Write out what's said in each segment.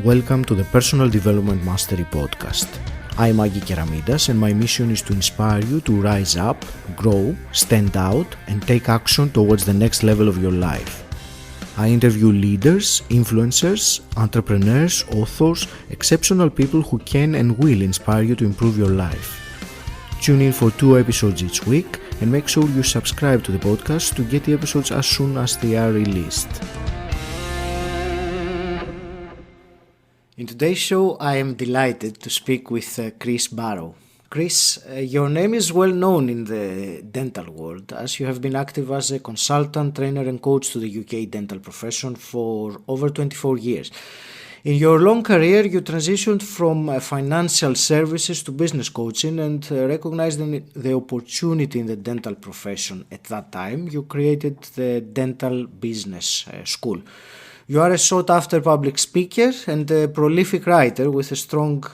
Welcome to the Personal Development Mastery Podcast. I'm Agi Keramidas and my mission is to inspire you to rise up, grow, stand out and take action towards the next level of your life. I interview leaders, influencers, entrepreneurs, authors, exceptional people who can and will inspire you to improve your life. Tune in for 2 episodes each week and make sure you subscribe to the podcast to get the episodes as soon as they are released. In today's show, I am delighted to speak with Chris Barrow. Chris, your name is well known in the dental world as you have been active as a consultant, trainer and coach to the UK dental profession for over 24 years. In your long career, you transitioned from financial services to business coaching and recognized the opportunity in the dental profession. At that time, you created the Dental Business School. You are a sought-after public speaker and a prolific writer with a strong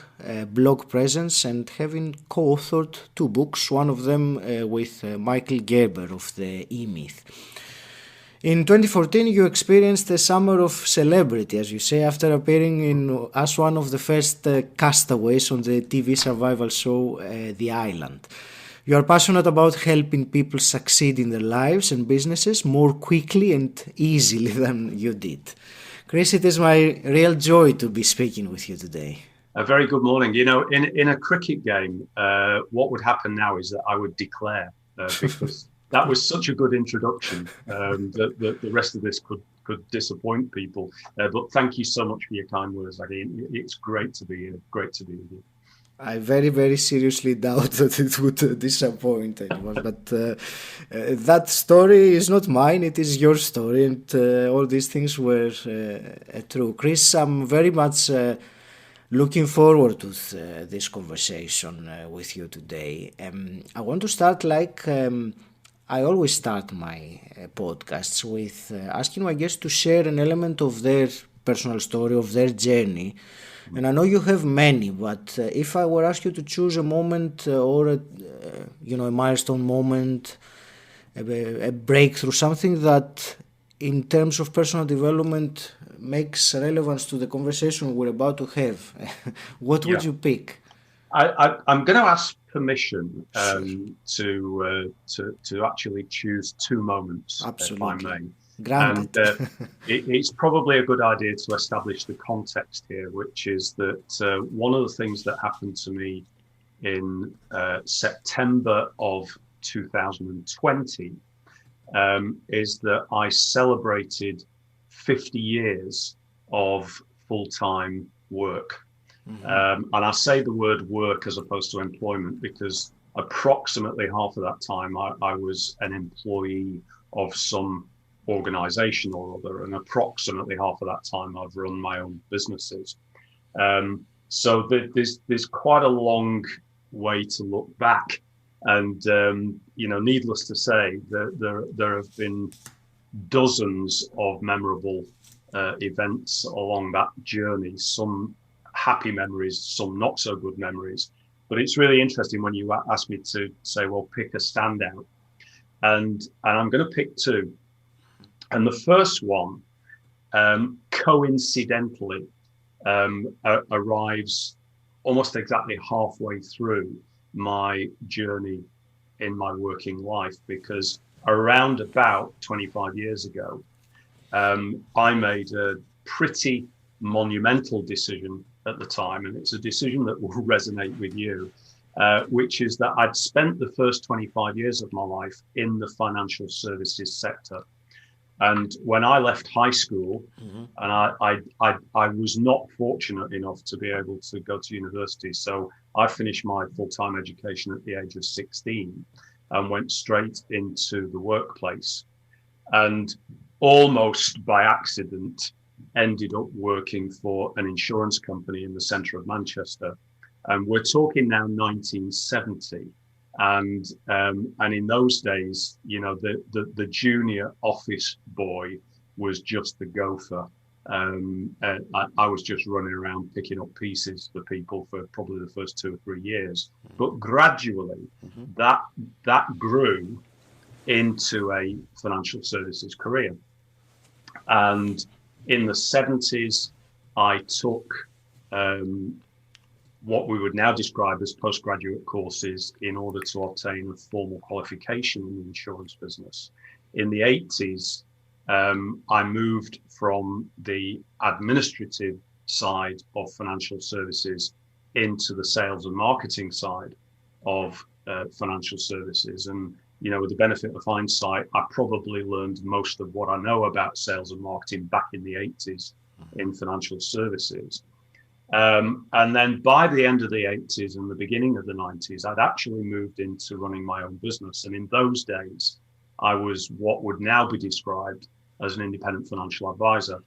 blog presence and having co-authored 2 books, one of them with Michael Gerber of the E-Myth. In 2014, you experienced a summer of celebrity, as you say, after appearing as one of the first castaways on the TV survival show The Island. You are passionate about helping people succeed in their lives and businesses more quickly and easily than you did. Chris, it is my real joy to be speaking with you today. A very good morning. You know, in a cricket game, what would happen now is that I would declare because that was such a good introduction that the rest of this could disappoint people. But thank you so much for your kind words, Agi. It's great to be here. Great to be with you. I very, very seriously doubt that it would disappoint anyone. But that story is not mine, it is your story, and all these things were true. Chris, I'm very much looking forward to this conversation with you today. I want to start like I always start my podcasts with asking my guests to share an element of their personal story, of their journey. And I know you have many, but if I were to ask you to choose a moment or a milestone moment, a breakthrough, something that in terms of personal development makes relevance to the conversation we're about to have, what would you pick? I'm going to ask permission to actually choose 2 moments, Absolutely. if I may. Granted. And it's probably a good idea to establish the context here, which is that one of the things that happened to me in September of 2020 is that I celebrated 50 years of full-time work. Mm-hmm. And I say the word work as opposed to employment because approximately half of that time I was an employee of some organization or other, and approximately half of that time I've run my own businesses. So there's quite a long way to look back, and needless to say, there have been dozens of memorable events along that journey. Some happy memories, some not so good memories. But it's really interesting when you ask me to say, well, pick a standout, and I'm going to pick 2. And the first one, coincidentally, arrives almost exactly halfway through my journey in my working life, because around about 25 years ago, I made a pretty monumental decision at the time, and it's a decision that will resonate with you, which is that I'd spent the first 25 years of my life in the financial services sector. And when I left high school, mm-hmm. and I was not fortunate enough to be able to go to university. So I finished my full-time education at the age of 16 and went straight into the workplace, and almost by accident ended up working for an insurance company in the centre of Manchester. And we're talking now 1970. And in those days, you know, the junior office boy was just the gopher. I was just running around picking up pieces for people for probably the first 2 or 3 years. But gradually, that grew into a financial services career. And in the 70s, I took what we would now describe as postgraduate courses in order to obtain a formal qualification in the insurance business. In the 80s, I moved from the administrative side of financial services into the sales and marketing side of financial services. And, you know, with the benefit of hindsight, I probably learned most of what I know about sales and marketing back in the 80s in financial services. And then by the end of the 80s and the beginning of the 90s, I'd actually moved into running my own business. And in those days, I was what would now be described as an independent financial advisor.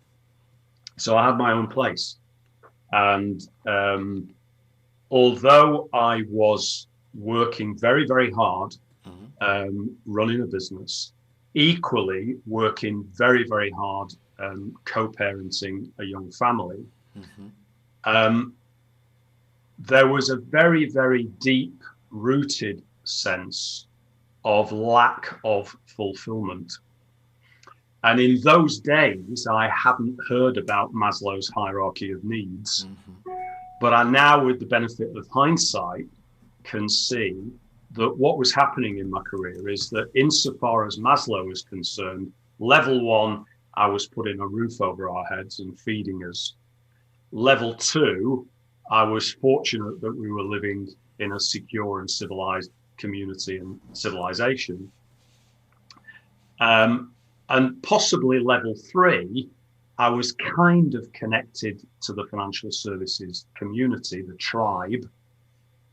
So I had my own place. And although I was working very, very hard, running a business, equally working very, very hard, co-parenting a young family, there was a very, very deep rooted sense of lack of fulfillment. And in those days, I hadn't heard about Maslow's hierarchy of needs, but I now, with the benefit of hindsight, can see that what was happening in my career is that insofar as Maslow was concerned, level one, I was putting a roof over our heads and feeding us. Level two, I was fortunate that we were living in a secure and civilized community and civilization. And possibly level three, I was kind of connected to the financial services community, the tribe.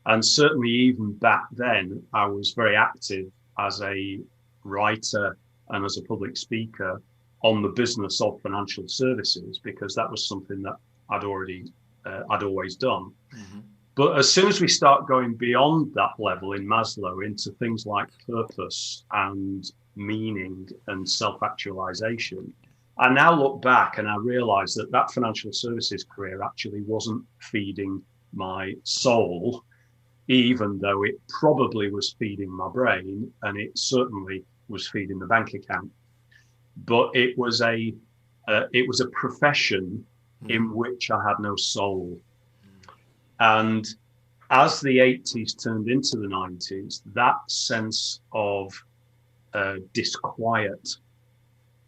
And certainly even back then, I was very active as a writer and as a public speaker on the business of financial services, because that was something that I'd always done. But as soon as we start going beyond that level in Maslow into things like purpose and meaning and self-actualization, I now look back and I realize that that financial services career actually wasn't feeding my soul, even though it probably was feeding my brain, and it certainly was feeding the bank account. But it was a profession in which I had no soul. And as the 80s turned into the 90s, that sense of disquiet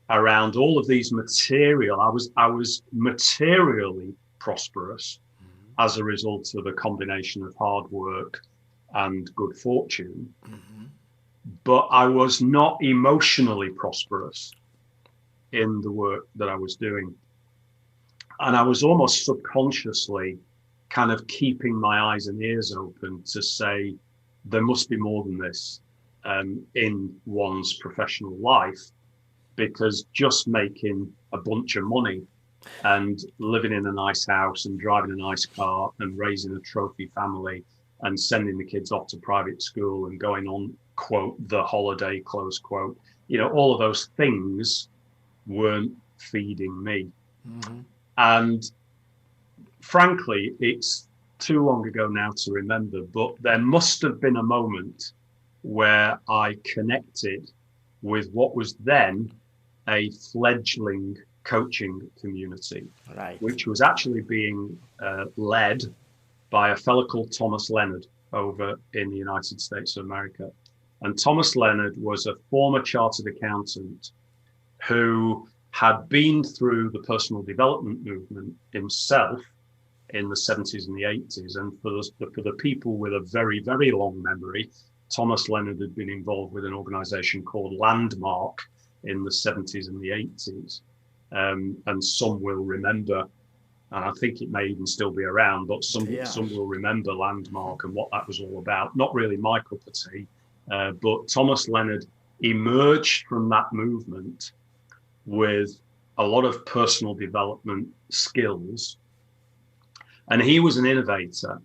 around all of these material, I was materially prosperous as a result of a combination of hard work and good fortune. But I was not emotionally prosperous in the work that I was doing. And I was almost subconsciously kind of keeping my eyes and ears open to say, there must be more than this in one's professional life, because just making a bunch of money and living in a nice house and driving a nice car and raising a trophy family and sending the kids off to private school and going on, quote, the holiday, close quote, you know, all of those things weren't feeding me. And frankly, it's too long ago now to remember, but there must have been a moment where I connected with what was then a fledgling coaching community, which was actually being led by a fellow called Thomas Leonard over in the United States of America. And Thomas Leonard was a former chartered accountant who had been through the personal development movement himself in the 70s and the 80s. And for the people with a very, very long memory, Thomas Leonard had been involved with an organization called Landmark in the 70s and the 80s. And some will remember, and I think it may even still be around, but some will remember Landmark and what that was all about. Not really my cup of tea, but Thomas Leonard emerged from that movement with a lot of personal development skills. And he was an innovator,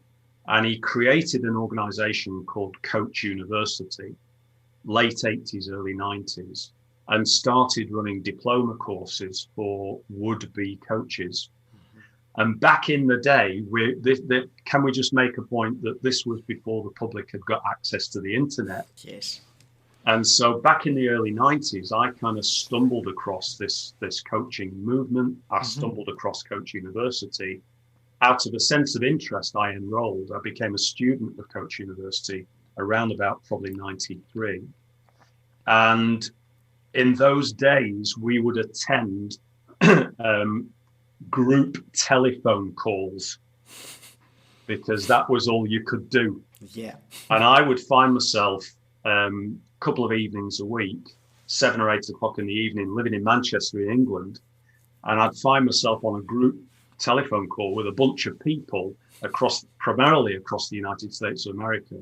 and he created an organization called Coach University, late 80s, early 90s, and started running diploma courses for would-be coaches. And back in the day, can we just make a point that this was before the public had got access to the internet? Yes. And so back in the early 90s, I kind of stumbled across this coaching movement. I stumbled across Coach University. Out of a sense of interest, I enrolled. I became a student of Coach University around about probably 93. And in those days, we would attend group telephone calls because that was all you could do. Yeah. And I would find myself a couple of evenings a week, 7 or 8 o'clock in the evening, living in Manchester in England. And I'd find myself on a group telephone call with a bunch of people primarily across the United States of America.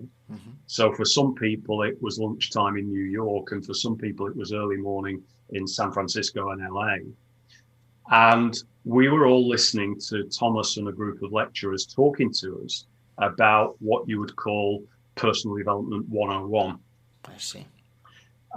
So for some people, it was lunchtime in New York, and for some people, it was early morning in San Francisco and LA. And we were all listening to Thomas and a group of lecturers talking to us about what you would call personal development 101. I see.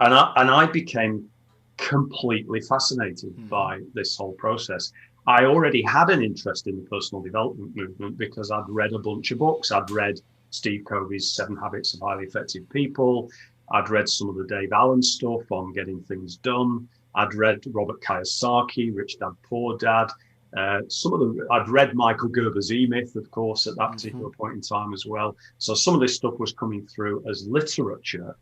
And I became completely fascinated by this whole process. I already had an interest in the personal development movement because I'd read a bunch of books. I'd read Steve Covey's 7 Habits of Highly Effective People. I'd read some of the Dave Allen stuff on getting things done. I'd read Robert Kiyosaki, Rich Dad, Poor Dad. I'd read Michael Gerber's E-Myth, of course, at that particular point in time as well. So some of this stuff was coming through as literature.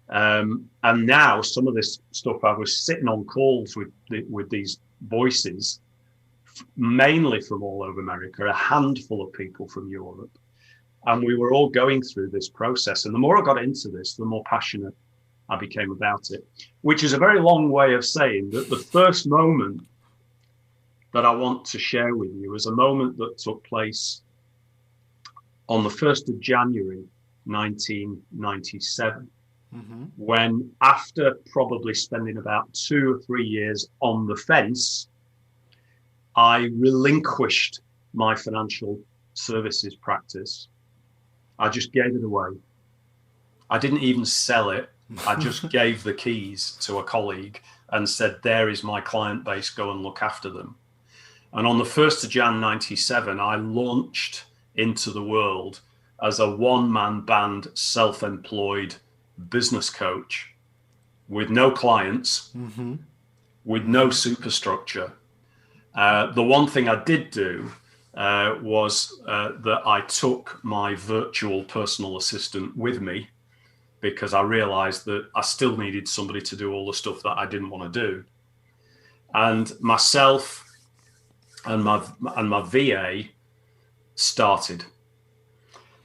And now some of this stuff, I was sitting on calls with these voices, mainly from all over America, a handful of people from Europe. And we were all going through this process. And the more I got into this, the more passionate I became about it, which is a very long way of saying that the first moment that I want to share with you is a moment that took place on the 1st of January, 1997. When, after probably spending about 2 or 3 years on the fence, I relinquished my financial services practice. I just gave it away. I didn't even sell it. I just gave the keys to a colleague and said, there is my client base, go and look after them. And on the 1st of Jan 97, I launched into the world as a one-man band, self-employed business coach with no clients, with no superstructure. The one thing I did do was that I took my virtual personal assistant with me because I realized that I still needed somebody to do all the stuff that I didn't want to do. And myself and my VA started.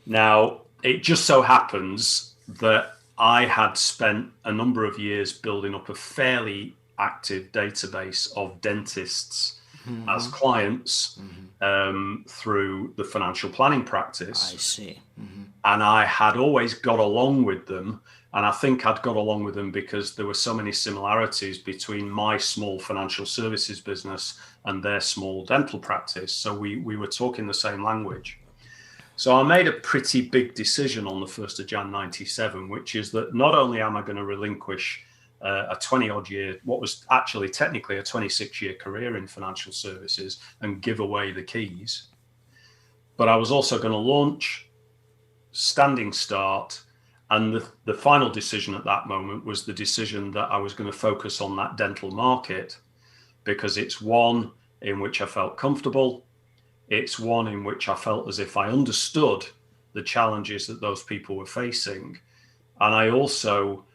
Now, it just so happens that I had spent a number of years building up a fairly active database of dentists as clients through the financial planning practice. I see. And I had always got along with them. And I think I'd got along with them because there were so many similarities between my small financial services business and their small dental practice. So we were talking the same language. So I made a pretty big decision on the 1st of Jan 97, which is that not only am I going to relinquish a 20-odd year, what was actually technically a 26-year career in financial services and give away the keys, but I was also going to launch, standing start, and the final decision at that moment was the decision that I was going to focus on that dental market because it's one in which I felt comfortable. It's one in which I felt as if I understood the challenges that those people were facing. And I also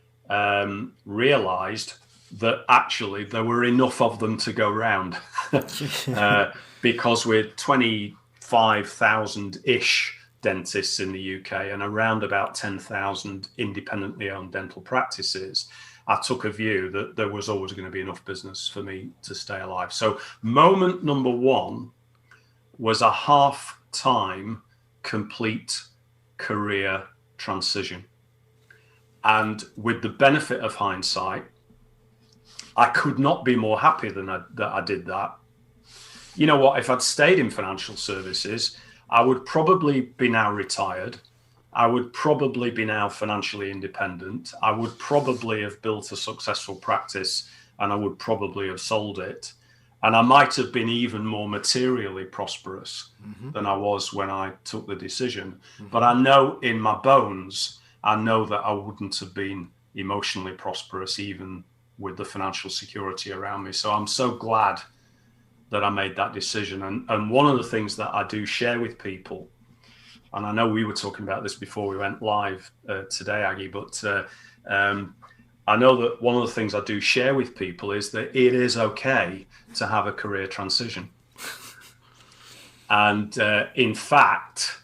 realized that actually there were enough of them to go round because with 25,000-ish dentists in the UK and around about 10,000 independently owned dental practices, I took a view that there was always going to be enough business for me to stay alive. So moment number one was a half-time complete career transition. And with the benefit of hindsight, I could not be more happy that I did that. You know what? If I'd stayed in financial services, I would probably be now retired. I would probably be now financially independent. I would probably have built a successful practice and I would probably have sold it. And I might have been even more materially prosperous than I was when I took the decision. But I know in my bones, I know that I wouldn't have been emotionally prosperous, even with the financial security around me. So I'm so glad that I made that decision. And one of the things that I do share with people, and I know we were talking about this before we went live today, Aggie, but I know that one of the things I do share with people is that it is okay to have a career transition. And in fact,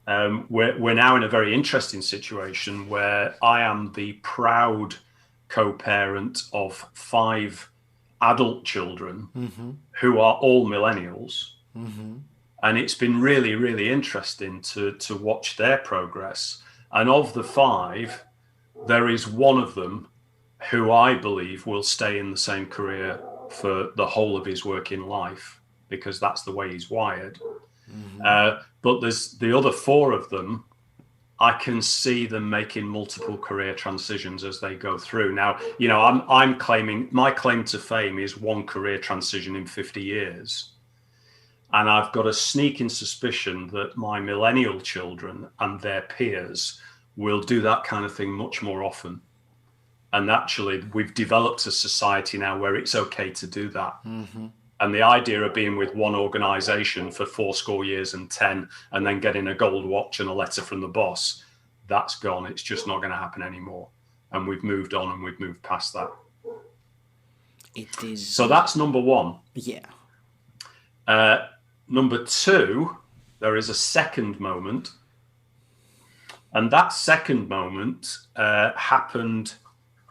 we're now in a very interesting situation where I am the proud co-parent of 5 adult children who are all millennials. And it's been really, really interesting to watch their progress. And of the 5, there is one of them who I believe will stay in the same career for the whole of his working life, because that's the way he's wired. But there's the other 4 of them, I can see them making multiple career transitions as they go through. Now, you know, I'm claiming, my claim to fame is 1 career transition in 50 years. And I've got a sneaking suspicion that my millennial children and their peers will do that kind of thing much more often. And actually, we've developed a society now where it's okay to do that. And the idea of being with one organization for 80 years and 10, and then getting a gold watch and a letter from the boss, that's gone. It's just not going to happen anymore. And we've moved on and we've moved past that. It is. So that's number 1. Yeah. Number 2, there is a second moment. And that second moment happened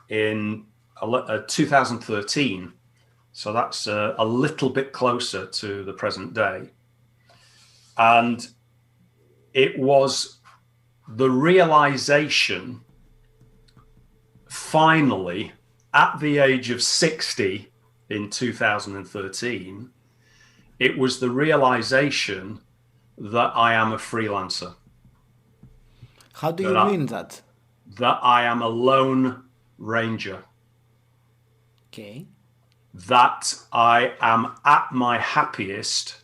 in 2013. So that's a little bit closer to the present day. And it was the realization, finally, at the age of 60 in 2013, it was the realization that I am a freelancer. How do you mean that? That I am a lone ranger. Okay. That I am at my happiest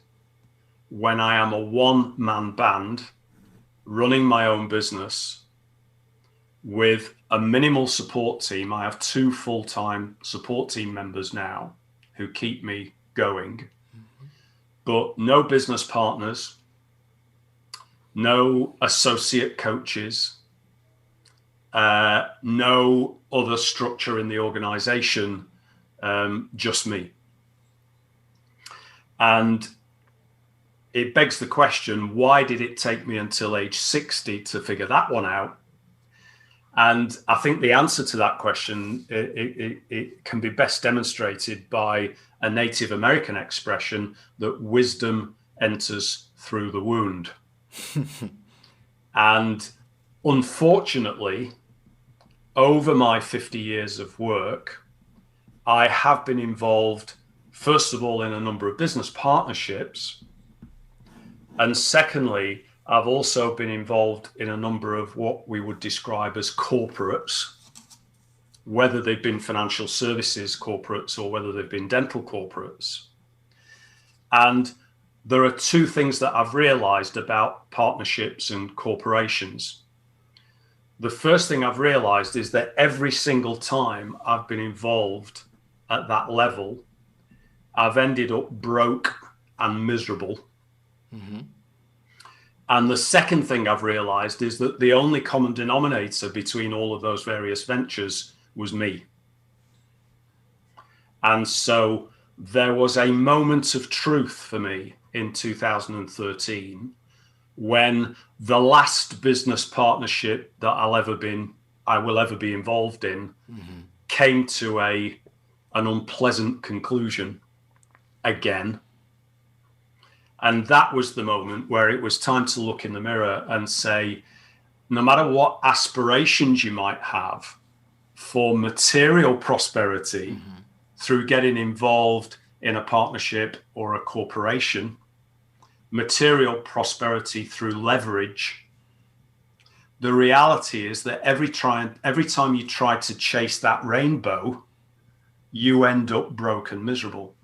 when I am a one-man band running my own business with a minimal support team. I have 2 full-time support team members now who keep me going, but no business partners, no associate coaches, no other structure in the organization, just me. And it begs the question, why did it take me until age 60 to figure that one out? And I think the answer to that question, it can be best demonstrated by a Native American expression that wisdom enters through the wound. And unfortunately, over my 50 years of work, I have been involved, first of all, in a number of business partnerships. And secondly, I've also been involved in a number of what we would describe as corporates, whether they've been financial services corporates or whether they've been dental corporates. And there are 2 things that I've realized about partnerships and corporations. The first thing I've realized is that every single time I've been involved at that level, I've ended up broke and miserable. And the second thing I've realized is that the only common denominator between all of those various ventures was me. And so there was a moment of truth for me in 2013 when the last business partnership that I will ever be involved in came to an unpleasant conclusion again. And that was the moment where it was time to look in the mirror and say, no matter what aspirations you might have for material prosperity through getting involved in a partnership or a corporation, material prosperity through leverage, the reality is that every time you try to chase that rainbow, you end up broke and miserable.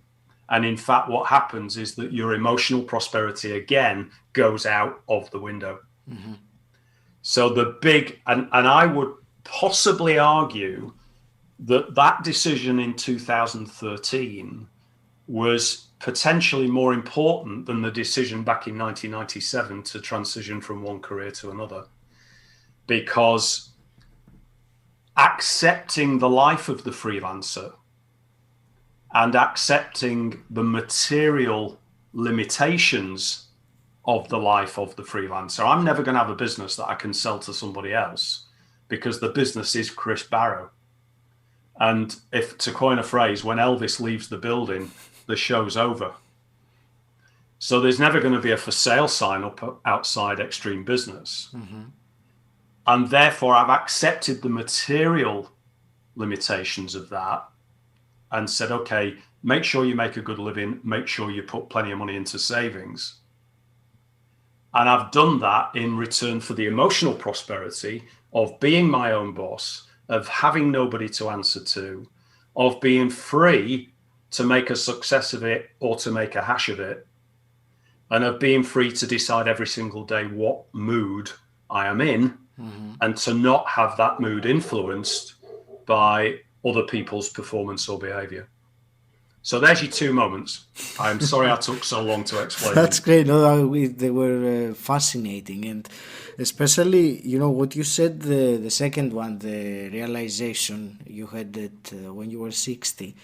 And in fact, what happens is that your emotional prosperity again goes out of the window. So the big, and I would possibly argue that decision in 2013 was potentially more important than the decision back in 1997 to transition from one career to another, because accepting the life of the freelancer and accepting the material limitations of the life of the freelancer. I'm never going to have a business that I can sell to somebody else because the business is Chris Barrow. And if, to coin a phrase, when Elvis leaves the building, the show's over. So there's never going to be a for sale sign up outside Extreme Business. Mm-hmm. And therefore, I've accepted the material limitations of that and said, okay, make sure you make a good living, make sure you put plenty of money into savings. And I've done that in return for the emotional prosperity of being my own boss, of having nobody to answer to, of being free to make a success of it or to make a hash of it, and of being free to decide every single day what mood I am in, mm-hmm. and to not have that mood influenced by other people's performance or behavior. So there's your two moments. I'm sorry I took so long to explain. That's great. No, they were fascinating. And especially, what you said, the second one, the realization you had that when you were 60,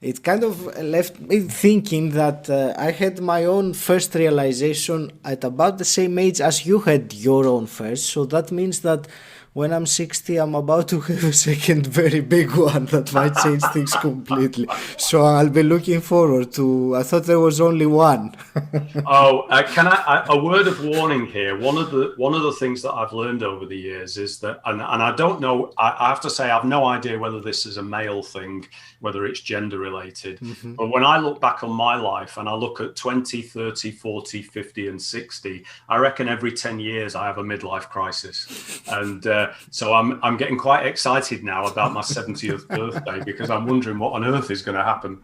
it kind of left me thinking that I had my own first realization at about the same age as you had your own first. So that means that when I'm 60, I'm about to have a second very big one that might change things completely. So I'll be looking forward to. I thought there was only one. Can I a word of warning here? One of the things that I've learned over the years is that, and I don't know. I have to say I've no idea whether this is a male thing, whether it's gender related. Mm-hmm. But when I look back on my life and I look at 20, 30, 40, 50, and 60, I reckon every 10 years I have a midlife crisis, and. So I'm getting quite excited now about my 70th birthday because I'm wondering what on earth is going to happen.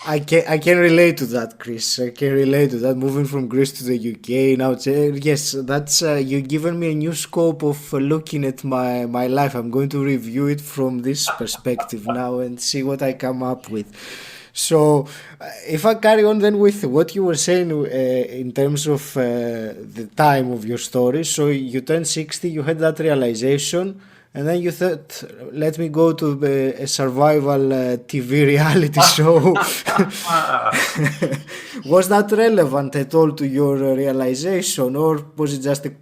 I can relate to that, Chris. I can relate to that. Moving from Greece to the UK now, yes, that's you've given me a new scope of looking at my life. I'm going to review it from this perspective now and see what I come up with. So if I carry on then with what you were saying in terms of the time of your story, so you turned 60, you had that realization, and then you thought, let me go to a survival TV reality show. Was that relevant at all to your realization, or was it just a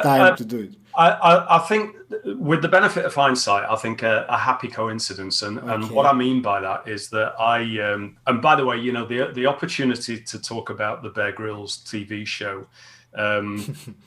time to do it? I think with the benefit of hindsight, I think a happy coincidence. And what I mean by that is that and by the way, the opportunity to talk about the Bear Grylls TV show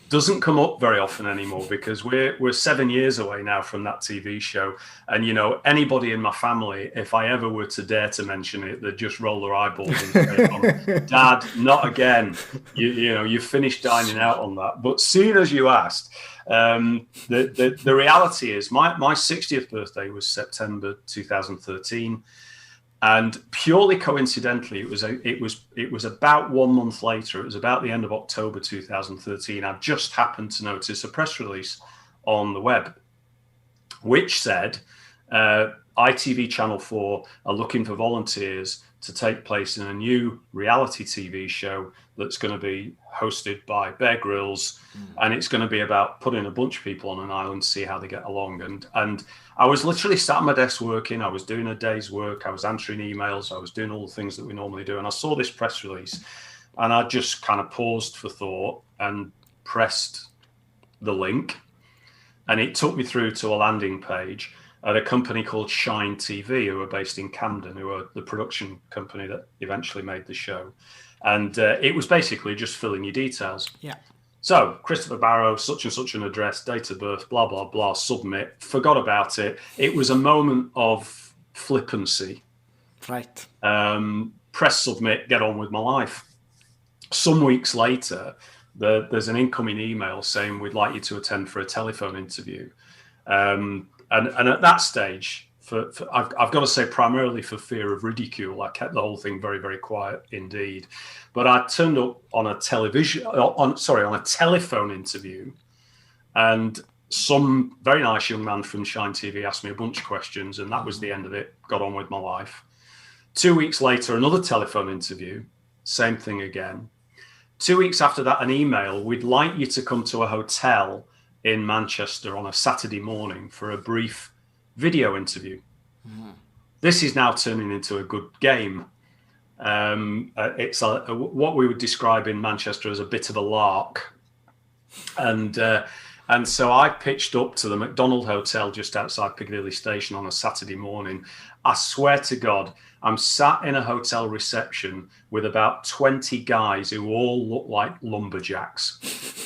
doesn't come up very often anymore because we're 7 years away now from that TV show. And, anybody in my family, if I ever were to dare to mention it, they'd just roll their eyeballs and say, Dad, not again. You finished dining out on that. But soon as you asked, the reality is my 60th birthday was September 2013. And purely coincidentally, it was about 1 month later. It was about the end of October 2013. I just happened to notice a press release on the web, which said ITV Channel 4 are looking for volunteers to take place in a new reality TV show that's going to be hosted by Bear Grylls, and it's going to be about putting a bunch of people on an island, see how they get along. And I was literally sat at my desk working. I was doing a day's work. I was answering emails. I was doing all the things that we normally do. And I saw this press release, and I just kind of paused for thought and pressed the link, and it took me through to a landing page at a company called Shine TV, who are based in Camden, who are the production company that eventually made the show. And it was basically just filling your details. Yeah. So, Christopher Barrow, such and such an address, date of birth, blah, blah, blah, submit, forgot about it. It was a moment of flippancy. Right. Press submit, get on with my life. Some weeks later, there's an incoming email saying we'd like you to attend for a telephone interview. And at that stage, I've got to say, primarily for fear of ridicule, I kept the whole thing very, very quiet indeed. But I turned up on a telephone interview, and some very nice young man from Shine TV asked me a bunch of questions, and that was the end of it. Got on with my life. 2 weeks later, another telephone interview, same thing again. 2 weeks after that, an email, we'd like you to come to a hotel in Manchester on a Saturday morning for a brief video interview. This is now turning into a good game. It's what we would describe in Manchester as a bit of a lark. And so I pitched up to the McDonald Hotel just outside Piccadilly Station on a Saturday morning. I swear to God, I'm sat in a hotel reception with about 20 guys who all look like lumberjacks.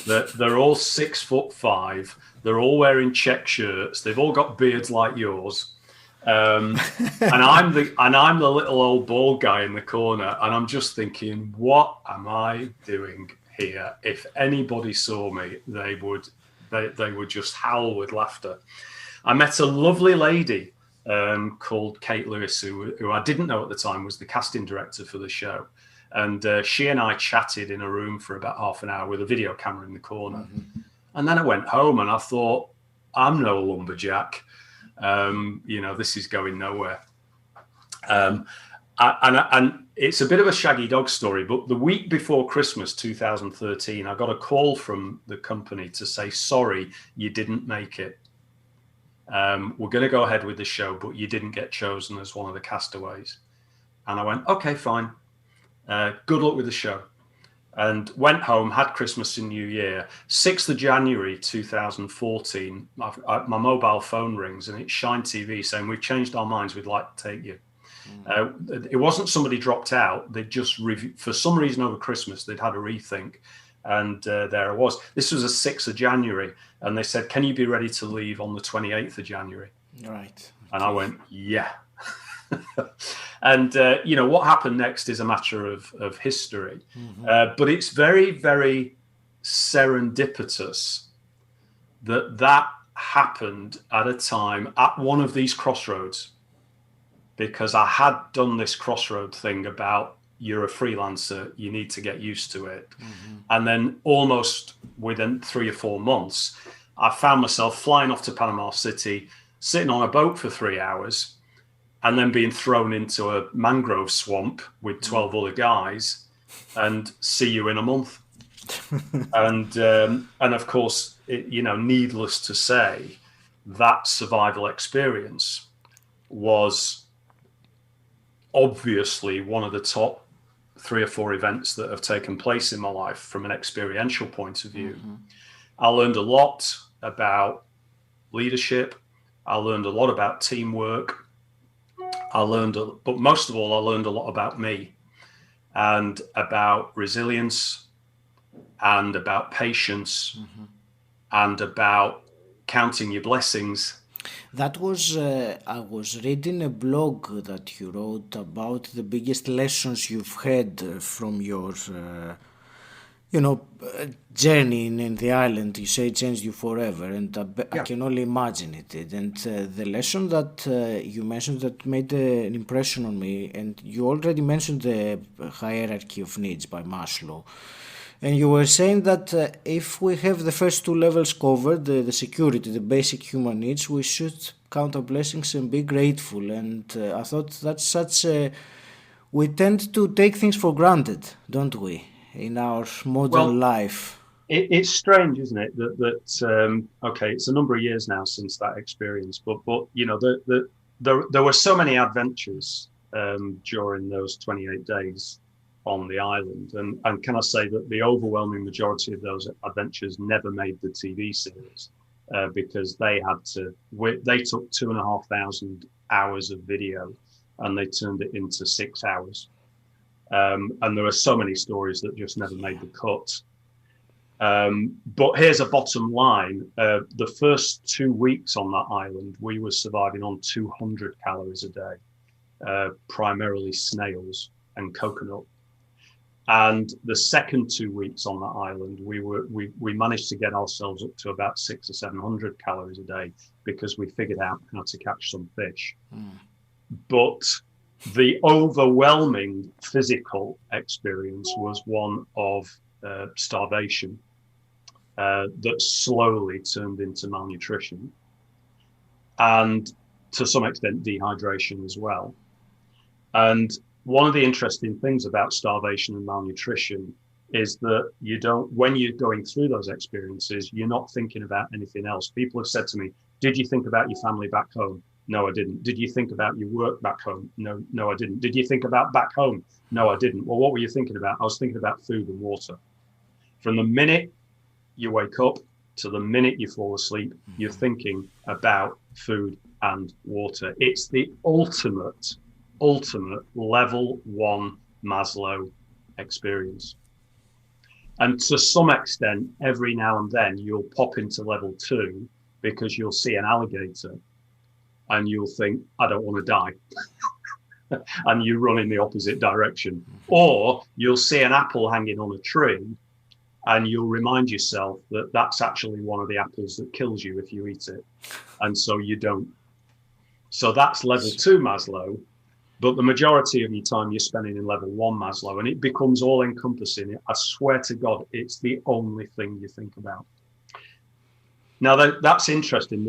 They're all 6'5". They're all wearing check shirts. They've all got beards like yours. And I'm the little old bald guy in the corner. And I'm just thinking, what am I doing here? If anybody saw me, they would just howl with laughter. I met a lovely lady called Kate Lewis, who I didn't know at the time was the casting director for the show. And she and I chatted in a room for about half an hour with a video camera in the corner. Mm-hmm. And then I went home and I thought, I'm no lumberjack. This is going nowhere. And it's a bit of a shaggy dog story, but the week before Christmas 2013, I got a call from the company to say, sorry, you didn't make it. We're going to go ahead with the show, but you didn't get chosen as one of the castaways. And I went, okay, fine. Good luck with the show. And went home, had Christmas and New Year. 6th of January 2014, my mobile phone rings and it's Shine TV saying, we've changed our minds, we'd like to take you. It wasn't somebody dropped out. They just, for some reason over Christmas, they'd had a rethink. And there I was. This was the 6th of January. And they said, can you be ready to leave on the 28th of January? Right. And I went, yeah. And, what happened next is a matter of history. Mm-hmm. But it's very, very serendipitous that happened at a time at one of these crossroads, because I had done this crossroad thing about you're a freelancer, you need to get used to it. Mm-hmm. And then almost within 3 or 4 months, I found myself flying off to Panama City, sitting on a boat for 3 hours, and then being thrown into a mangrove swamp with 12 other guys, and see you in a month. And of course, needless to say, that survival experience was obviously one of the top 3 or 4 events that have taken place in my life from an experiential point of view. Mm-hmm. I learned a lot about leadership. I learned a lot about teamwork. But most of all, I learned a lot about me and about resilience and about patience, mm-hmm. and about counting your blessings. That was, I was reading a blog that you wrote about the biggest lessons you've had from your, journey in the island. You say it changed you forever, and I can only imagine it did. And the lesson that you mentioned that made an impression on me, and you already mentioned the hierarchy of needs by Maslow. And you were saying that if we have the first 2 levels covered, the security, the basic human needs, we should count our blessings and be grateful. And I thought that's we tend to take things for granted, don't we, in our modern life? It's strange, isn't it? That okay, it's a number of years now since that experience, but there were so many adventures during those 28 days on the island, and can I say that the overwhelming majority of those adventures never made the TV series, because they took 2,500 hours of video and they turned it into 6 hours, and there are so many stories that just never made the cut. But here's a bottom line: the first 2 weeks on that island, we were surviving on 200 calories a day, primarily snails and coconut. And the second 2 weeks on that island, we managed to get ourselves up to about 600 or 700 calories a day, because we figured out how to catch some fish. Mm. But the overwhelming physical experience was one of starvation. that slowly turned into malnutrition and to some extent dehydration as well. And one of the interesting things about starvation and malnutrition is that you don't, when you're going through those experiences, you're not thinking about anything else. People have said to me, did you think about your family back home? No, I didn't. Did you think about your work back home? No, I didn't. Did you think about back home? No, I didn't. Well, what were you thinking about? I was thinking about food and water. From the minute you wake up to the minute you fall asleep, you're thinking about food and water. It's the ultimate level 1 Maslow experience. And to some extent, every now and then you'll pop into level 2 because you'll see an alligator and you'll think, I don't want to die. And you run in the opposite direction. Or you'll see an apple hanging on a tree and you'll remind yourself that that's actually one of the apples that kills you if you eat it. And so you don't. So that's level 2 Maslow. But the majority of your time you're spending in level 1 Maslow, and it becomes all encompassing. I swear to God, it's the only thing you think about. Now, that's interesting.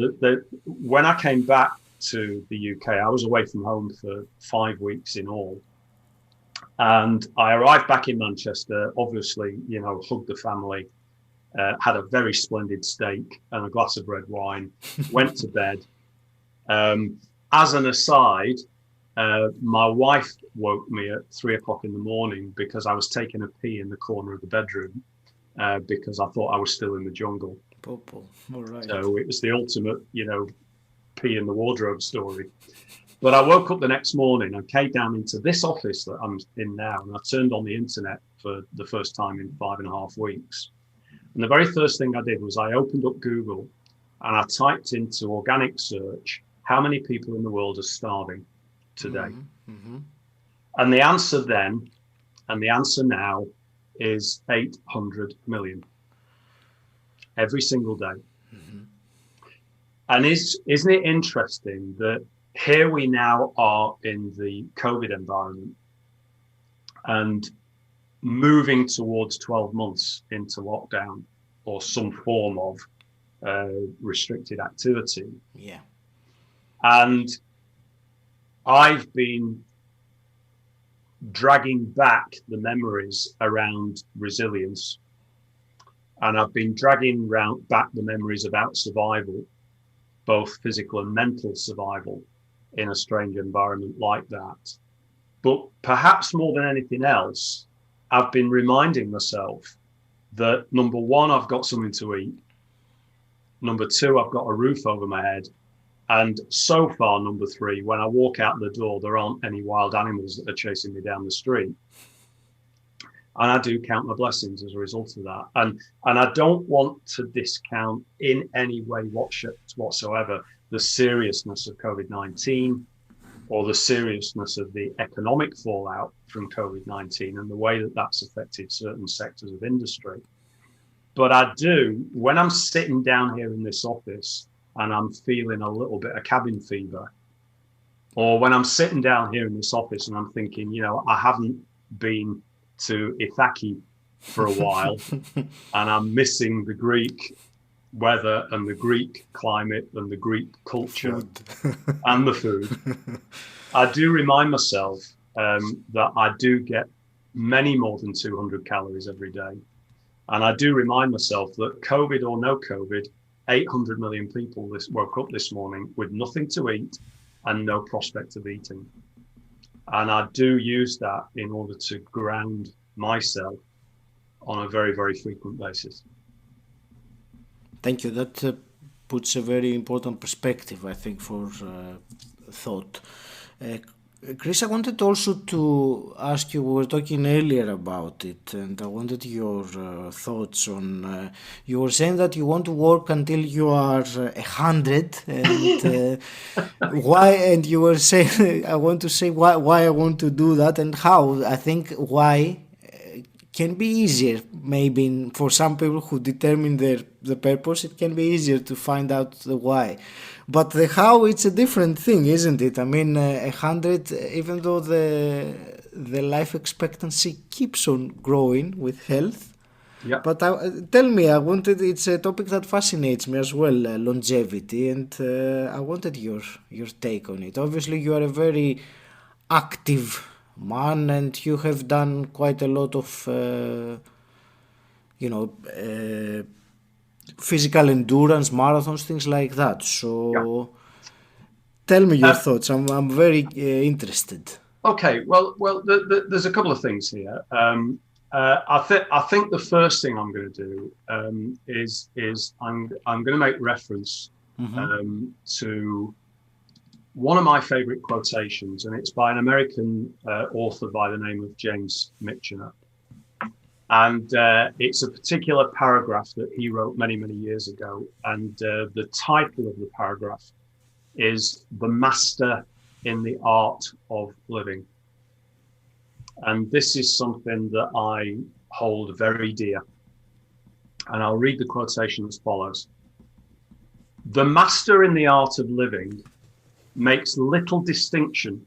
When I came back to the UK, I was away from home for 5 weeks in all. And I arrived back in Manchester, obviously, hugged the family, had a very splendid steak and a glass of red wine, went to bed. As an aside, my wife woke me at 3:00 in the morning because I was taking a pee in the corner of the bedroom because I thought I was still in the jungle. All right. So it was the ultimate, pee in the wardrobe story. But I woke up the next morning and came down into this office that I'm in now, and I turned on the internet for the first time in 5.5 weeks. And the very first thing I did was I opened up Google and I typed into organic search, how many people in the world are starving today? Mm-hmm. And the answer then, and the answer now, is 800 million every single day. Mm-hmm. And isn't it interesting that here we now are in the COVID environment and moving towards 12 months into lockdown or some form of restricted activity. Yeah. And I've been dragging back the memories around resilience, and I've been dragging back the memories about survival, both physical and mental survival in a strange environment like that. But perhaps more than anything else, I've been reminding myself that number 1, I've got something to eat. Number 2, I've got a roof over my head. And so far, number 3, when I walk out the door, there aren't any wild animals that are chasing me down the street. And I do count my blessings as a result of that. And I don't want to discount in any way whatsoever the seriousness of COVID-19 or the seriousness of the economic fallout from COVID-19 and the way that that's affected certain sectors of industry. But I do, when I'm sitting down here in this office and I'm feeling a little bit of cabin fever, or when I'm sitting down here in this office and I'm thinking, I haven't been to Ithaki for a while and I'm missing the Greek weather and the Greek climate and the Greek culture and the food, I do remind myself that I do get many more than 200 calories every day. And I do remind myself that COVID or no COVID, 800 million people woke up this morning with nothing to eat and no prospect of eating. And I do use that in order to ground myself on a very, very frequent basis. Thank you. That puts a very important perspective, I think, for thought. Chris, I wanted also to ask you, we were talking earlier about it, and I wanted your thoughts on, you were saying that you want to work until you are 100, and why, and you were saying, I want to say why I want to do that and how. I think why can be easier, maybe for some people who determine the purpose, it can be easier to find out the why. But the how, it's a different thing, isn't it? I mean, 100, even though the life expectancy keeps on growing with health, Yeah. But tell me, it's a topic that fascinates me as well, longevity, and I wanted your take on it. Obviously, you are a very active man, and you have done quite a lot of, you know, physical endurance, marathons, things like that. Yeah. So, tell me your Um, thoughts. I'm very interested. okay. Well, there's a couple of things here. I think the first thing I'm going to do is I'm going to make reference Mm-hmm. to one of my favorite quotations, and it's by an American author by the name of James Michener. And it's a particular paragraph that he wrote many, many years ago. And the title of the paragraph is The Master in the Art of Living. And this is something that I hold very dear. And I'll read the quotation as follows. The master in the art of living makes little distinction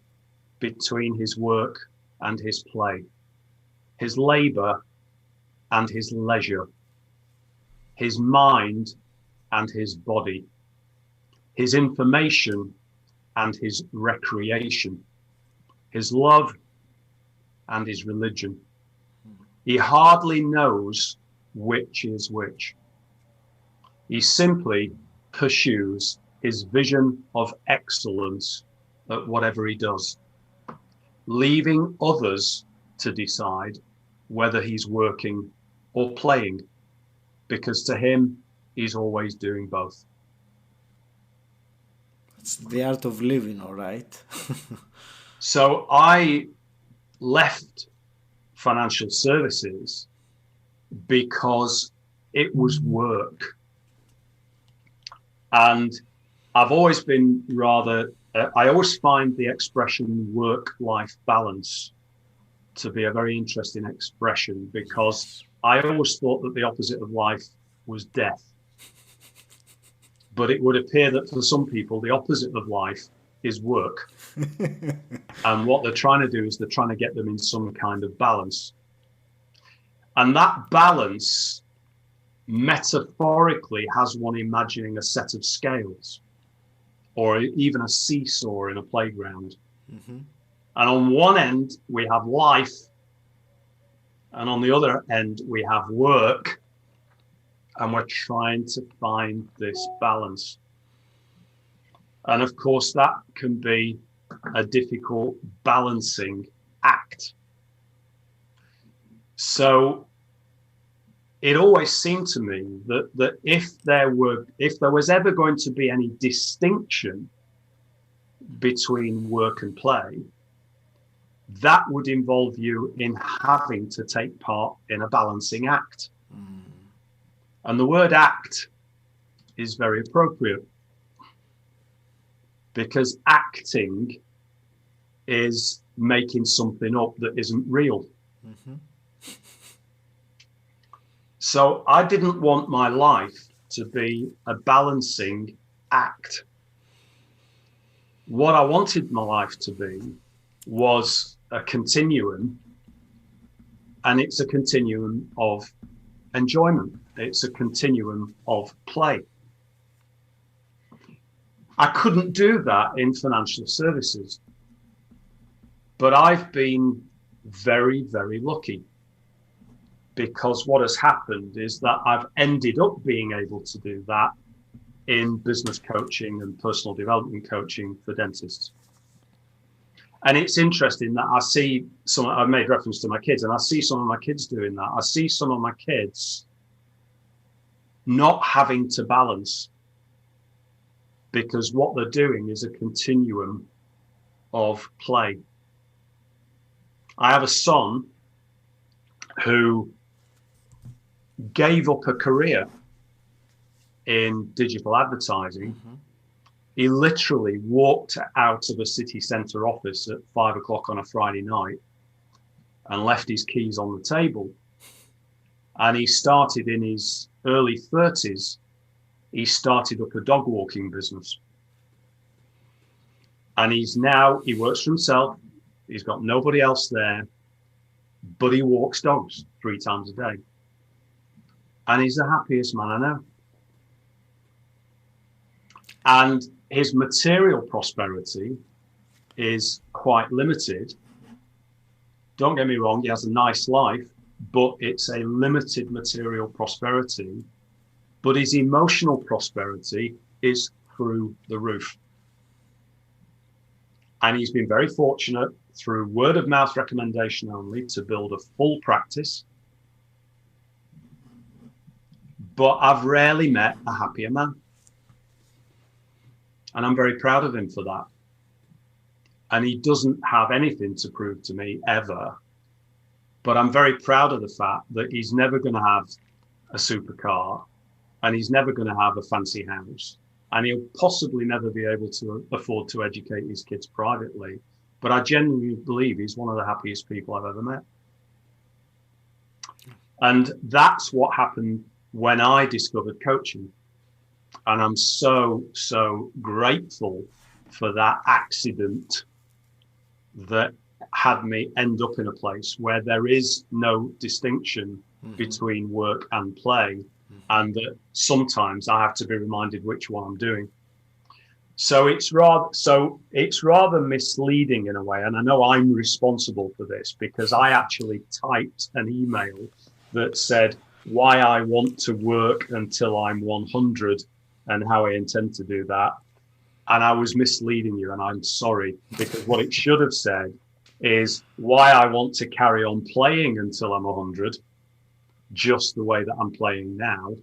between his work and his play, his labor and his leisure, his mind and his body, his information and his recreation, his love and his religion. He hardly knows which is which. He simply pursues his vision of excellence at whatever he does, leaving others to decide whether he's working or playing, because to him, he's always doing both. It's the art of living, all right. So I left financial services because it was work. And I've always been I always find the expression work-life balance to be a very interesting expression, because I always thought that the opposite of life was death. But it would appear that for some people, the opposite of life is work. And what they're trying to do is they're trying to get them in some kind of balance. And that balance, metaphorically, has one imagining a set of scales or even a seesaw in a playground. Mm-hmm. And on one end, we have life. And on the other end, we have work. And we're trying to find this balance. And of course, that can be a difficult balancing act. So it always seemed to me that if there was ever going to be any distinction between work and play, that would involve you in having to take part in a balancing act. Mm. And the word act is very appropriate, because acting is making something up that isn't real. Mm-hmm. So I didn't want my life to be a balancing act. What I wanted my life to be was a continuum, and it's a continuum of enjoyment. It's a continuum of play. I couldn't do that in financial services, but I've been very, very lucky, because what has happened is that I've ended up being able to do that in business coaching and personal development coaching for dentists. And it's interesting that I see I've made reference to my kids, and I see some of my kids doing that. I see some of my kids not having to balance, because what they're doing is a continuum of play. I have a son who gave up a career in digital advertising. Mm-hmm. He literally walked out of a city centre office at 5 o'clock on a Friday night and left his keys on the table. And he started in his early 30s. He started up a dog walking business. And he works for himself. He's got nobody else there, but he walks dogs 3 times a day. And he's the happiest man I know. And his material prosperity is quite limited. Don't get me wrong, he has a nice life, but it's a limited material prosperity. But his emotional prosperity is through the roof. And he's been very fortunate through word of mouth recommendation only to build a full practice. But I've rarely met a happier man. And I'm very proud of him for that. And he doesn't have anything to prove to me ever. But I'm very proud of the fact that he's never going to have a supercar and he's never going to have a fancy house. And he'll possibly never be able to afford to educate his kids privately. But I genuinely believe he's one of the happiest people I've ever met. And that's what happened when I discovered coaching. And I'm so, so grateful for that accident that had me end up in a place where there is no distinction between work and play, and that sometimes I have to be reminded which one I'm doing. So it's rather misleading in a way, and I know I'm responsible for this because I actually typed an email that said why I want to work until I'm 100 and how I intend to do that. And I was misleading you, and I'm sorry, because what it should have said is why I want to carry on playing until I'm 100, just the way that I'm playing now,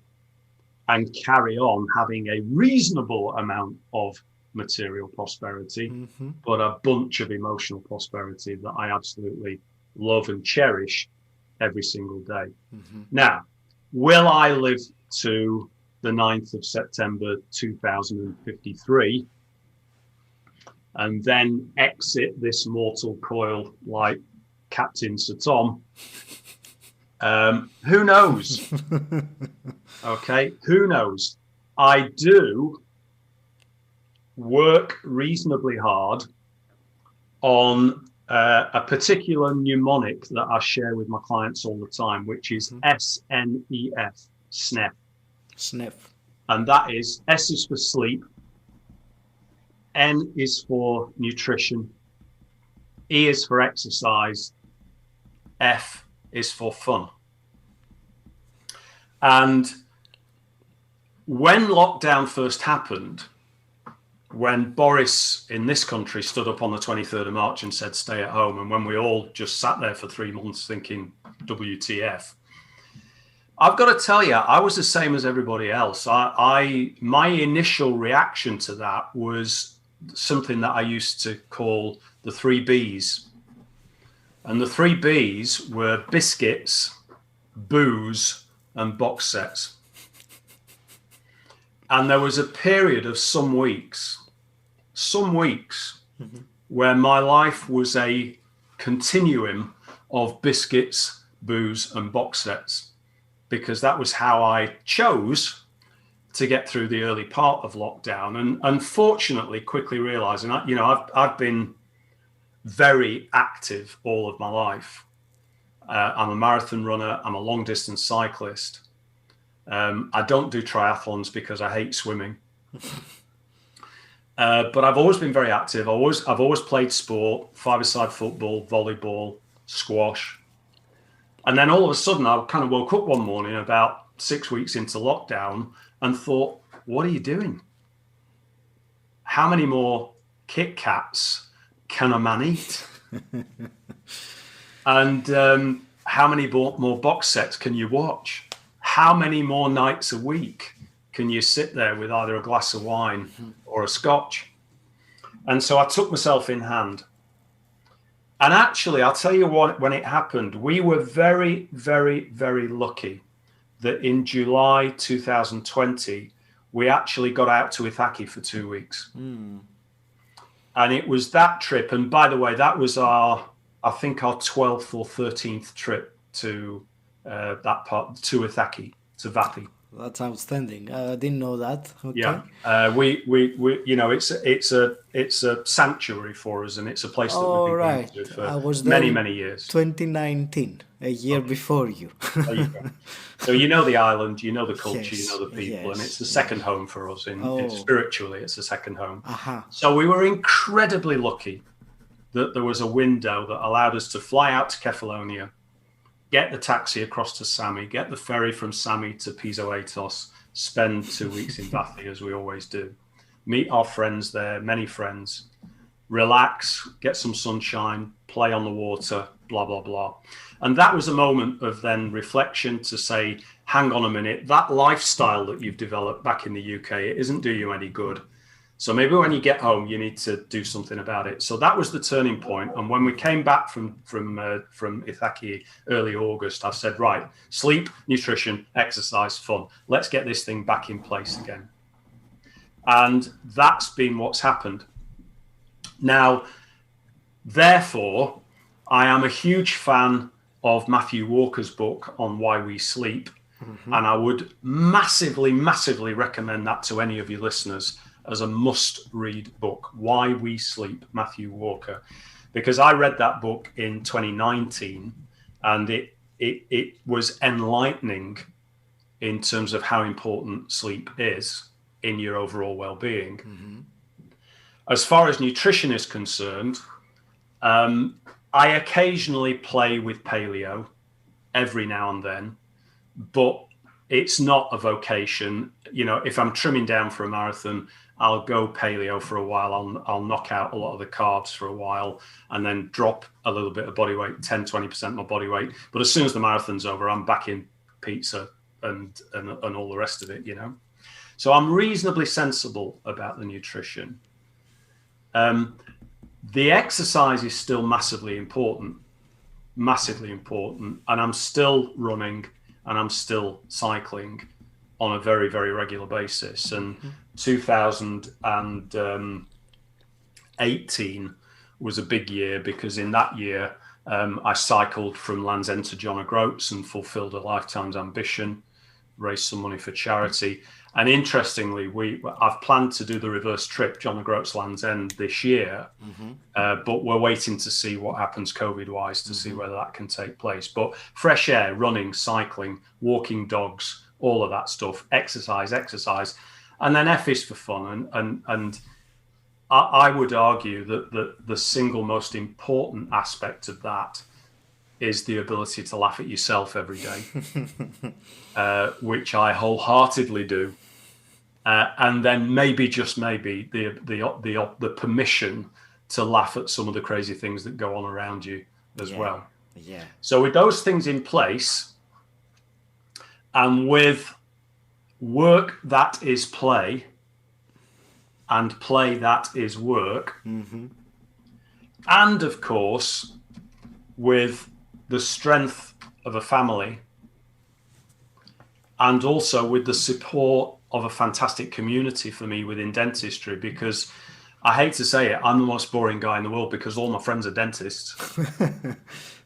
and carry on having a reasonable amount of material prosperity, but a bunch of emotional prosperity that I absolutely love and cherish every single day. Now, will I live to the 9th of September 2053 and then exit this mortal coil like Captain Sir Tom? Who knows? Okay, who knows? I do work reasonably hard on a particular mnemonic that I share with my clients all the time, which is SNEF, SNEF. SNEF. And that is, S is for sleep, N is for nutrition, E is for exercise, F is for fun. And when lockdown first happened, when Boris in this country stood up on the 23rd of March and said, stay at home, and when we all just sat there for 3 months thinking, WTF, I've got to tell you, I was the same as everybody else. My initial reaction to that was something that I used to call the 3 Bs. And the 3 Bs were biscuits, booze, and box sets. And there was a period of some weeks where my life was a continuum of biscuits, booze, and box sets, because that was how I chose to get through the early part of lockdown. And unfortunately, quickly realizing, I've been very active all of my life. I'm a marathon runner. I'm a long distance cyclist. I don't do triathlons because I hate swimming. But I've always been very active. I've always played sport, 5-a-side football, volleyball, squash. And then all of a sudden, I kind of woke up one morning about 6 weeks into lockdown and thought, what are you doing? How many more Kit Kats can a man eat? And how many more box sets can you watch? How many more nights a week can you sit there with either a glass of wine or a scotch? And so I took myself in hand. And actually, I'll tell you what, when it happened, we were very, very, very lucky that in July 2020, we actually got out to Ithaki for 2 weeks. And it was that trip. And by the way, that was our 12th or 13th trip to that part, to Ithaki, to Vapi. That's outstanding. I didn't know that. Yeah, Okay. we you know, it's a sanctuary for us, and it's a place that we've All been going right. to for I was there many, in many years. 2019, a year Okay, before you. there you go. So you know the island, you know the culture, you know Yes, the people, and it's yes, the second yes. home for us. In Oh, spiritually, it's the second home. aha. So we were incredibly lucky that there was a window that allowed us to fly out to Kefalonia, get the taxi across to Sami, get the ferry from Sami to Piso Atos, spend 2 weeks in Bathi as we always do, meet our friends there, many friends, relax, get some sunshine, play on the water, blah, blah, blah. And that was a moment of then reflection to say, hang on a minute, that lifestyle that you've developed back in the UK, it isn't do you any good. So maybe when you get home, you need to do something about it. So that was the turning point. And when we came back from Ithaki early August, I said, right, sleep, nutrition, exercise, fun. Let's get this thing back in place again. And that's been what's happened. Now, therefore, I am a huge fan of Matthew Walker's book on why we sleep. Mm-hmm. And I would massively, massively recommend that to any of your listeners as a must-read book, Why We Sleep, Matthew Walker. Because I read that book in 2019, and it was enlightening in terms of how important sleep is in your overall well-being. Mm-hmm. As far as nutrition is concerned, I occasionally play with paleo every now and then, but it's not a vocation. You know, if I'm trimming down for a marathon, I'll go paleo for a while. I'll knock out a lot of the carbs for a while and then drop a little bit of body weight, 10, 20% of my body weight. But as soon as the marathon's over, I'm back in pizza and all the rest of it, you know. So I'm reasonably sensible about the nutrition. The exercise is still massively important. And I'm still running and I'm still cycling on a very, very regular basis. And 2018 was a big year because in that year, I cycled from Land's End to John O'Groats and fulfilled a lifetime's ambition, raised some money for charity. And interestingly, I've planned to do the reverse trip, John O'Groats Land's End, this year, but we're waiting to see what happens COVID-wise to see whether that can take place. But fresh air, running, cycling, walking dogs, all of that stuff, exercise, and then F is for fun. And I would argue that the single most important aspect of that is the ability to laugh at yourself every day, which I wholeheartedly do. And then maybe, just maybe, the permission to laugh at some of the crazy things that go on around you as well. Yeah. So with those things in place, and with work that is play, and play that is work, and of course, with the strength of a family, and also with the support of a fantastic community for me within dentistry, because I hate to say it, I'm the most boring guy in the world because all my friends are dentists.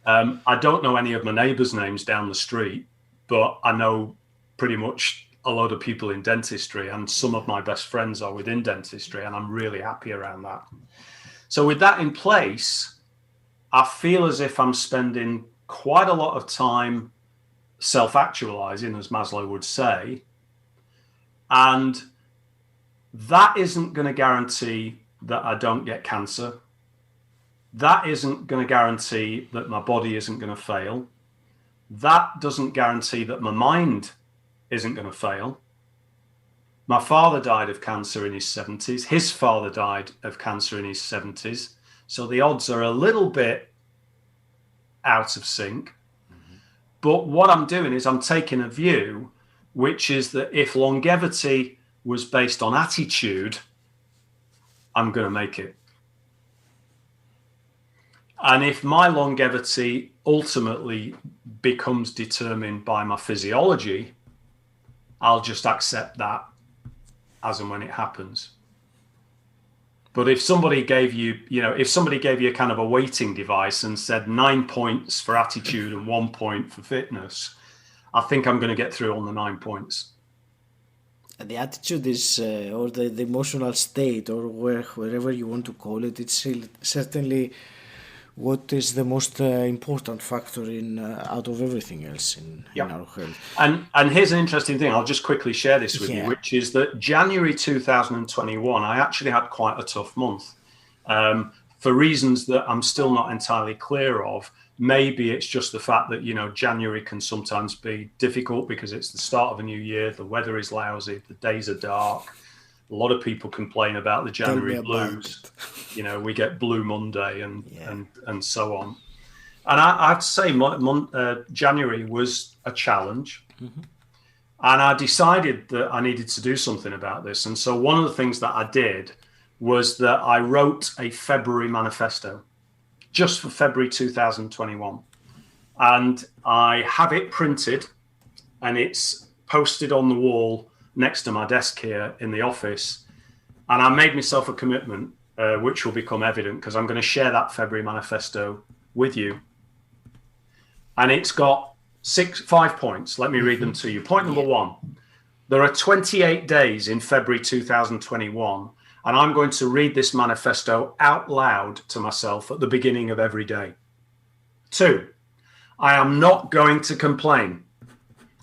I don't know any of my neighbours' names down the street, but I know pretty much a lot of people in dentistry, and some of my best friends are within dentistry, and I'm really happy around that. So with that in place, I feel as if I'm spending quite a lot of time self-actualizing, as Maslow would say, and that isn't going to guarantee that I don't get cancer. That isn't going to guarantee that my body isn't going to fail. That doesn't guarantee that my mind isn't going to fail. My father died of cancer in his 70s. His father died of cancer in his 70s. So the odds are a little bit out of sync. But what I'm doing is I'm taking a view, which is that if longevity was based on attitude, I'm going to make it. And if my longevity ultimately becomes determined by my physiology, I'll just accept that as and when it happens. But if somebody gave you, a kind of a weighting device and said 9 points for attitude and 1 point for fitness, I think I'm going to get through on the 9 points. The attitude is, or the emotional state, or wherever you want to call it, it's certainly what is the most important factor in out of everything else in Yeah. our health. And here's an interesting thing. I'll just quickly share this with you, Yeah. which is that January 2021, I actually had quite a tough month. For reasons that I'm still not entirely clear of. Maybe it's just the fact that, January can sometimes be difficult because it's the start of a new year. The weather is lousy. The days are dark. A lot of people complain about the Tell me January about blues. We get Blue Monday Yeah. and so on. And I have to say, January was a challenge. Mm-hmm. And I decided that I needed to do something about this. And so one of the things that I did was that I wrote a February manifesto just for February 2021. And I have it printed and it's posted on the wall next to my desk here in the office. And I made myself a commitment, which will become evident because I'm going to share that February manifesto with you. And it's got 5 points. Let me read them to you. Point number 1, there are 28 days in February 2021. And I'm going to read this manifesto out loud to myself at the beginning of every day. 2, I am not going to complain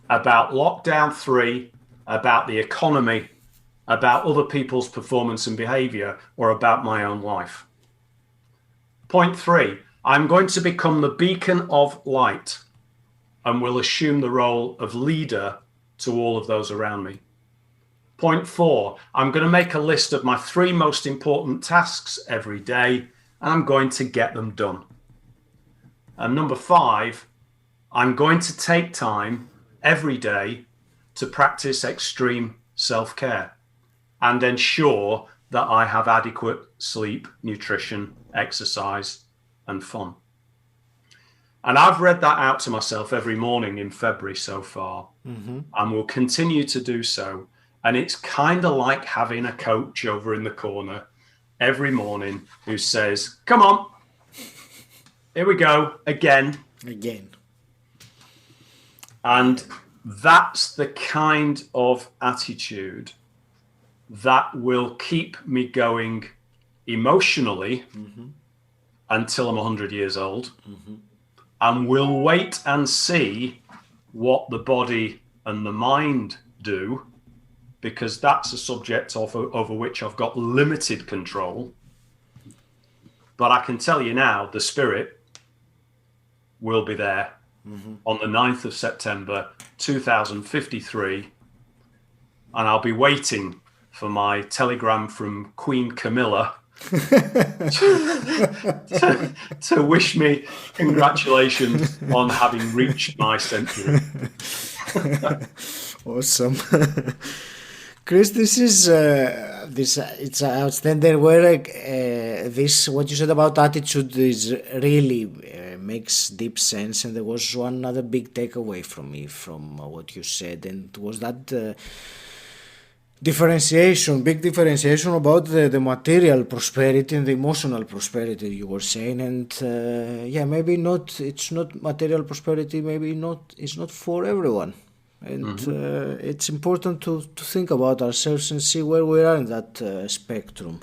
about lockdown 3, about the economy, about other people's performance and behavior, or about my own life. Point 3, I'm going to become the beacon of light and will assume the role of leader to all of those around me. Point 4, I'm going to make a list of my 3 most important tasks every day, and I'm going to get them done. And number 5, I'm going to take time every day to practice extreme self-care and ensure that I have adequate sleep, nutrition, exercise, and fun. And I've read that out to myself every morning in February so far, and will continue to do so. And it's kind of like having a coach over in the corner every morning who says, come on, here we go, again. And that's the kind of attitude that will keep me going emotionally until I'm 100 years old, and will wait and see what the body and the mind do, because that's a subject over which I've got limited control. But I can tell you now, the spirit will be there on the 9th of September 2053, and I'll be waiting for my telegram from Queen Camilla to wish me congratulations on having reached my century. Awesome. Chris, this is it's outstanding. Where this what you said about attitude is really makes deep sense, and there was one other big takeaway from me from what you said, and it was that big differentiation about the material prosperity and the emotional prosperity you were saying, and maybe not. It's not material prosperity. Maybe not. It's not for everyone. And it's important to think about ourselves and see where we are in that spectrum.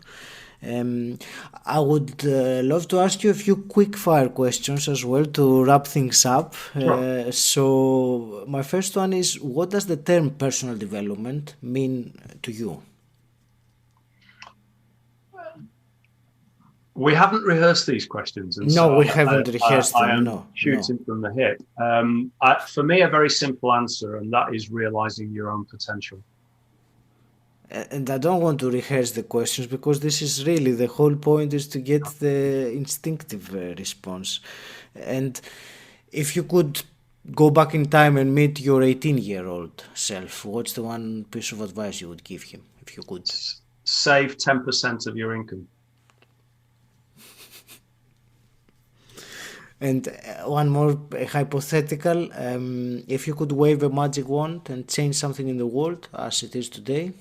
I would love to ask you a few quick fire questions as well to wrap things up. Sure. So my first one is, what does the term personal development mean to you? We haven't rehearsed these questions. And no, we haven't rehearsed them. I am no, shooting from the hip. For me, a very simple answer, and that is realizing your own potential. And I don't want to rehearse the questions, because this is really the whole point, is to get the instinctive response. And if you could go back in time and meet your 18-year-old self, what's the one piece of advice you would give him, if you could? Save 10% of your income. And one more hypothetical, if you could wave a magic wand and change something in the world as it is today,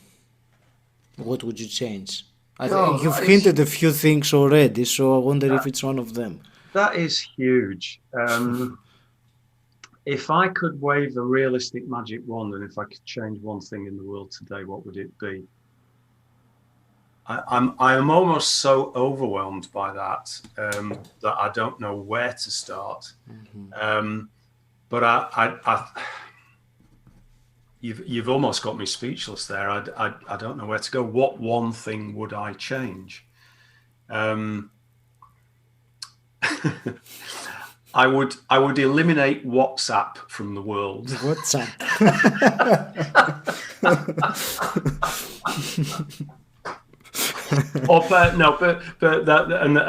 what would you change? You've hinted a few things already, so I wonder if it's one of them. That is huge. If I could wave a realistic magic wand, and if I could change one thing in the world today, what would it be? I am almost so overwhelmed by that that I don't know where to start. But you've almost got me speechless there. I don't know where to go. What one thing would I change? I would eliminate WhatsApp from the world. WhatsApp.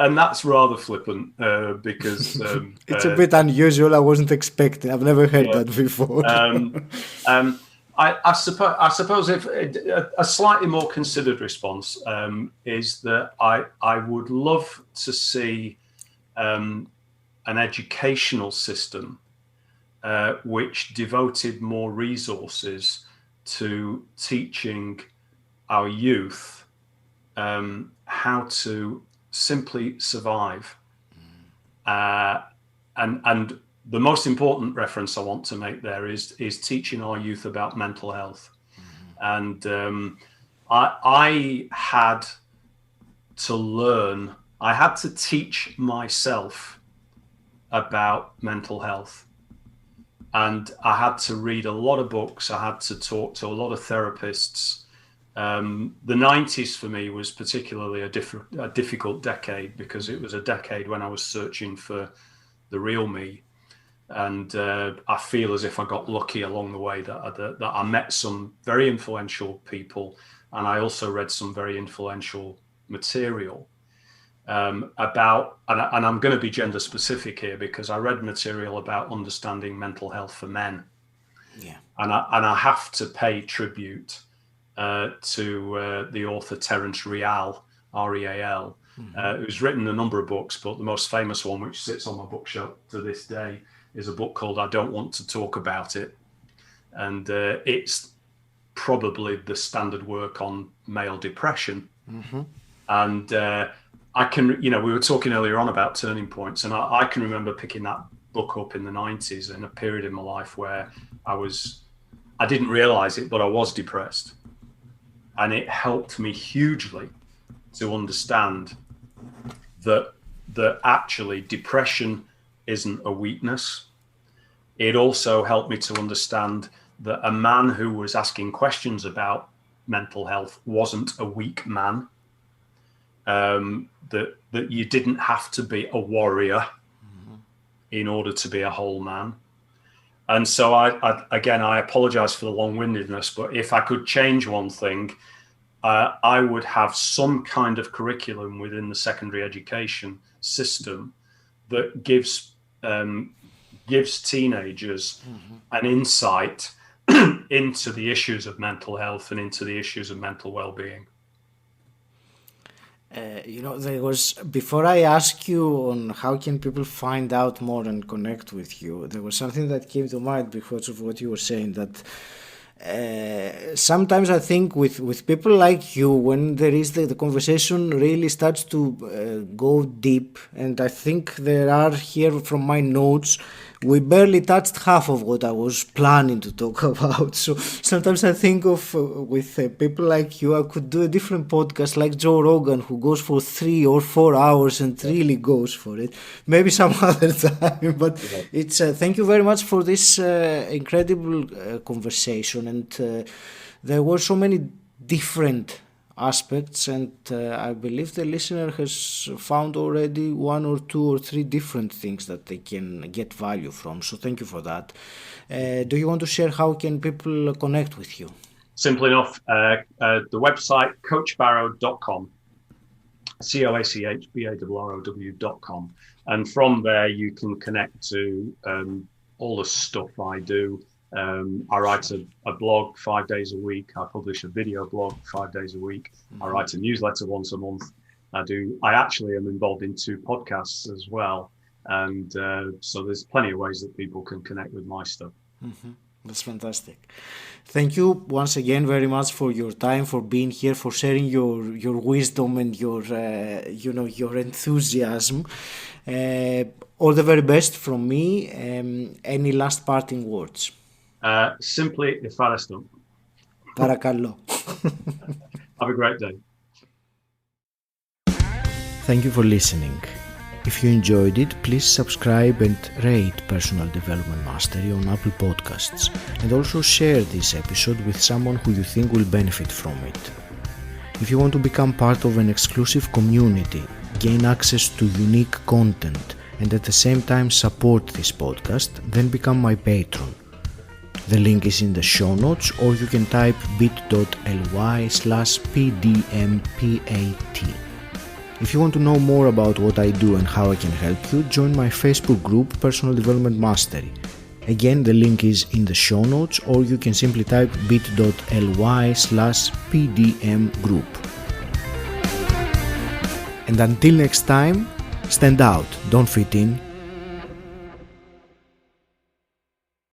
And that's rather flippant because it's a bit unusual. I wasn't expecting. I've never heard that before. I suppose if a slightly more considered response is that I would love to see an educational system which devoted more resources to teaching our youth how to simply survive. And the most important reference I want to make there is teaching our youth about mental health. And I had to teach myself about mental health. And I had to read a lot of books. I had to talk to a lot of therapists. The 90s for me was particularly a difficult decade because it was a decade when I was searching for the real me. And I feel as if I got lucky along the way that I met some very influential people, and I also read some very influential material about, and I'm going to be gender specific here because I read material about understanding mental health for men. Yeah. And I have to pay tribute to the author Terence Real, R-E-A-L, who's written a number of books, but the most famous one, which sits on my bookshelf to this day, is a book called I Don't Want to Talk About It. And it's probably the standard work on male depression. And I can, we were talking earlier on about turning points, and I can remember picking that book up in the 90s in a period in my life where I didn't realize it, but I was depressed. And it helped me hugely to understand that actually depression isn't a weakness. It also helped me to understand that a man who was asking questions about mental health wasn't a weak man. That you didn't have to be a warrior in order to be a whole man. And so I apologize for the long-windedness, but if I could change one thing, I would have some kind of curriculum within the secondary education system that gives teenagers an insight into the issues of mental health and into the issues of mental well-being. There was, before I ask you on how can people find out more and connect with you, there was something that came to mind because of what you were saying, that sometimes I think with people like you, when there is the conversation really starts to go deep, and I think there are here from my notes, we barely touched half of what I was planning to talk about. So sometimes I think of with people like you, I could do a different podcast like Joe Rogan, who goes for 3 or 4 hours and really goes for it. Maybe some other time. But it's thank you very much for this incredible conversation. And there were so many different aspects, and I believe the listener has found already 1 or 2 or 3 different things that they can get value from. So thank you for that. Do you want to share how can people connect with you? Simple enough. The website, coachbarrow.com, COACHBARROW.com. And from there, you can connect to all the stuff I do. I write a blog 5 days a week. I publish a video blog 5 days a week. I write a newsletter once a month. I actually am involved in 2 podcasts as well. And so there's plenty of ways that people can connect with my stuff. That's fantastic. Thank you once again very much for your time, for being here, for sharing your wisdom and your enthusiasm. All the very best from me. Any last parting words? Simply ευχαριστώ. Παρακαλώ. Have a great day. Thank you for listening. If you enjoyed it, please subscribe and rate Personal Development Mastery on Apple Podcasts, and also share this episode with someone who you think will benefit from it. If you want to become part of an exclusive community, gain access to unique content, and at the same time support this podcast, then become my patron. The link is in the show notes, or you can type bit.ly/pdmpat. If you want to know more about what I do and how I can help you, join my Facebook group Personal Development Mastery. Again, the link is in the show notes, or you can simply type bit.ly/pdmgroup. And until next time, stand out, don't fit in,